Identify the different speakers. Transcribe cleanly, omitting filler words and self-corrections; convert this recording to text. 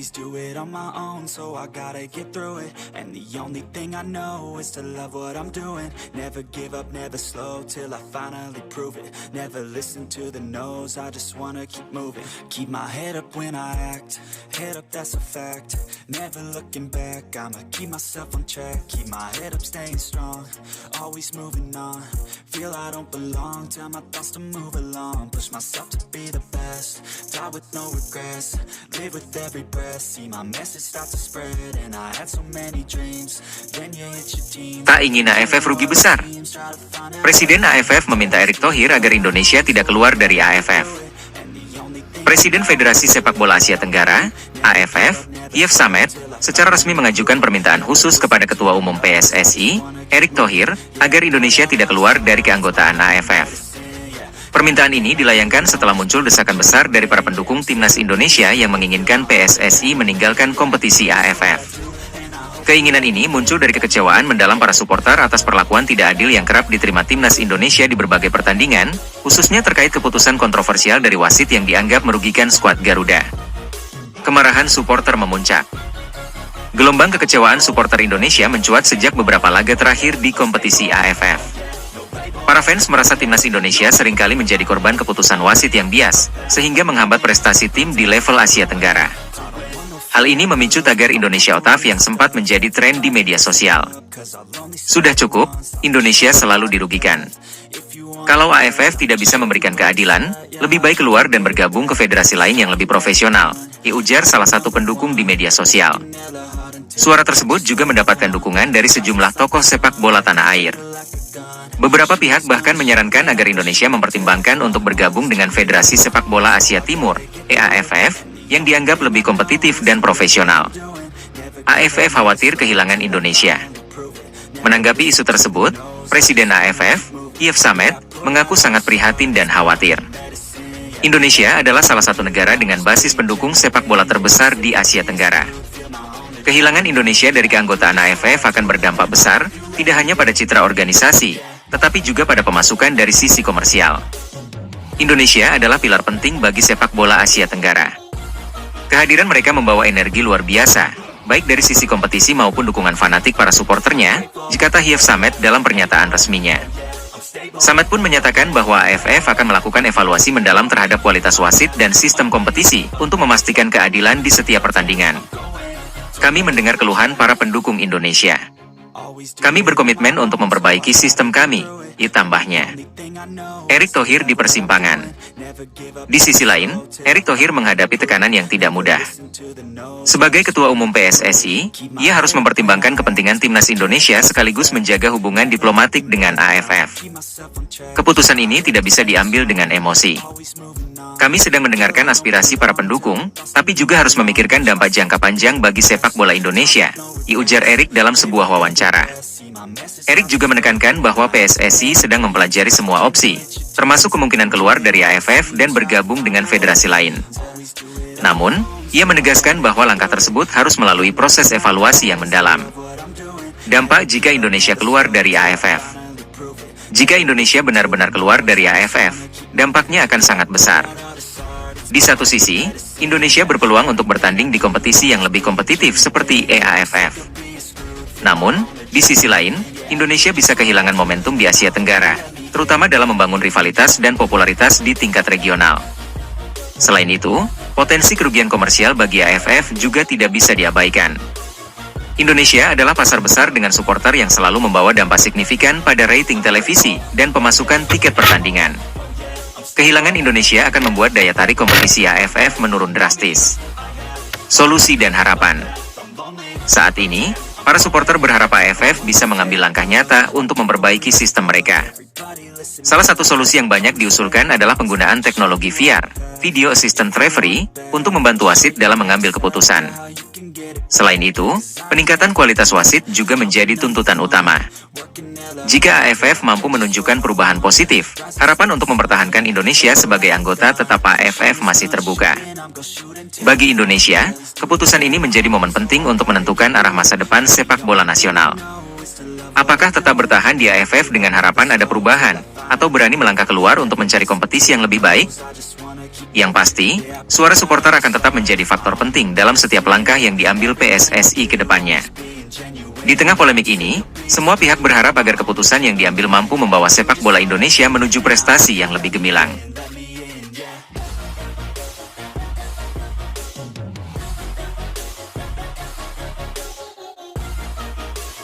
Speaker 1: always do it on my own, so I gotta get through it. And the only thing I know is to love what I'm doing. Never give up, never slow, till I finally prove it. Never listen to the no's, I just wanna keep moving. Keep my head up when I act, head up, that's a fact. Never looking back, I'ma keep myself on track. Keep my head up, staying strong, always moving on. Feel I don't belong, tell my thoughts to move along. Push myself to be the best, die with no regrets. Live with every breath, see my message start to spread. And I had so many dreams, then you hit your teens.
Speaker 2: Tak ingin AFF rugi besar. Presiden AFF meminta Erick Thohir agar Indonesia tidak keluar dari AFF. Presiden Federasi Sepak Bola Asia Tenggara, AFF, Yves Samet, secara resmi mengajukan permintaan khusus kepada Ketua Umum PSSI, Erick Thohir, agar Indonesia tidak keluar dari keanggotaan AFF. Permintaan ini dilayangkan setelah muncul desakan besar dari para pendukung timnas Indonesia yang menginginkan PSSI meninggalkan kompetisi AFF. Keinginan ini muncul dari kekecewaan mendalam para supporter atas perlakuan tidak adil yang kerap diterima timnas Indonesia di berbagai pertandingan, khususnya terkait keputusan kontroversial dari wasit yang dianggap merugikan skuad Garuda. Kemarahan supporter memuncak. Gelombang kekecewaan supporter Indonesia mencuat sejak beberapa laga terakhir di kompetisi AFF. Para fans merasa timnas Indonesia seringkali menjadi korban keputusan wasit yang bias, sehingga menghambat prestasi tim di level Asia Tenggara. Hal ini memicu tagar Indonesia Otaf yang sempat menjadi tren di media sosial. Sudah cukup, Indonesia selalu dirugikan. Kalau AFF tidak bisa memberikan keadilan, lebih baik keluar dan bergabung ke federasi lain yang lebih profesional, ujar salah satu pendukung di media sosial. Suara tersebut juga mendapatkan dukungan dari sejumlah tokoh sepak bola tanah air. Beberapa pihak bahkan menyarankan agar Indonesia mempertimbangkan untuk bergabung dengan Federasi Sepak Bola Asia Timur, EAFF, yang dianggap lebih kompetitif dan profesional. AFF khawatir kehilangan Indonesia. Menanggapi isu tersebut, Presiden AFF, Yves Samet, mengaku sangat prihatin dan khawatir. Indonesia adalah salah satu negara dengan basis pendukung sepak bola terbesar di Asia Tenggara. Kehilangan Indonesia dari keanggotaan AFF akan berdampak besar, tidak hanya pada citra organisasi, tetapi juga pada pemasukan dari sisi komersial. Indonesia adalah pilar penting bagi sepak bola Asia Tenggara. Kehadiran mereka membawa energi luar biasa, baik dari sisi kompetisi maupun dukungan fanatik para suporternya, kata Yves Samet dalam pernyataan resminya. Samet pun menyatakan bahwa AFF akan melakukan evaluasi mendalam terhadap kualitas wasit dan sistem kompetisi untuk memastikan keadilan di setiap pertandingan. Kami mendengar keluhan para pendukung Indonesia. Kami berkomitmen untuk memperbaiki sistem kami, tambahnya. Erick Thohir di persimpangan. Di sisi lain, Erick Thohir menghadapi tekanan yang tidak mudah. Sebagai Ketua Umum PSSI, ia harus mempertimbangkan kepentingan timnas Indonesia sekaligus menjaga hubungan diplomatik dengan AFF. Keputusan ini tidak bisa diambil dengan emosi. Kami sedang mendengarkan aspirasi para pendukung, tapi juga harus memikirkan dampak jangka panjang bagi sepak bola Indonesia, ujar Erick dalam sebuah wawancara. Erick juga menekankan bahwa PSSI sedang mempelajari semua opsi, termasuk kemungkinan keluar dari AFF dan bergabung dengan federasi lain. Namun, ia menegaskan bahwa langkah tersebut harus melalui proses evaluasi yang mendalam. Dampak jika Indonesia keluar dari AFF. Jika Indonesia benar-benar keluar dari AFF, dampaknya akan sangat besar. Di satu sisi, Indonesia berpeluang untuk bertanding di kompetisi yang lebih kompetitif seperti EAFF. Namun, di sisi lain, Indonesia bisa kehilangan momentum di Asia Tenggara, terutama dalam membangun rivalitas dan popularitas di tingkat regional. Selain itu, potensi kerugian komersial bagi AFF juga tidak bisa diabaikan. Indonesia adalah pasar besar dengan supporter yang selalu membawa dampak signifikan pada rating televisi dan pemasukan tiket pertandingan. Kehilangan Indonesia akan membuat daya tarik kompetisi AFF menurun drastis. Solusi dan harapan. Saat ini, para supporter berharap AFF bisa mengambil langkah nyata untuk memperbaiki sistem mereka. Salah satu solusi yang banyak diusulkan adalah penggunaan teknologi VR, Video Assistant Referee, untuk membantu wasit dalam mengambil keputusan. Selain itu, peningkatan kualitas wasit juga menjadi tuntutan utama. Jika AFF mampu menunjukkan perubahan positif, harapan untuk mempertahankan Indonesia sebagai anggota tetap AFF masih terbuka. Bagi Indonesia, keputusan ini menjadi momen penting untuk menentukan arah masa depan sepak bola nasional. Apakah tetap bertahan di AFF dengan harapan ada perubahan, atau berani melangkah keluar untuk mencari kompetisi yang lebih baik? Yang pasti, suara supporter akan tetap menjadi faktor penting dalam setiap langkah yang diambil PSSI ke depannya. Di tengah polemik ini, semua pihak berharap agar keputusan yang diambil mampu membawa sepak bola Indonesia menuju prestasi yang lebih gemilang.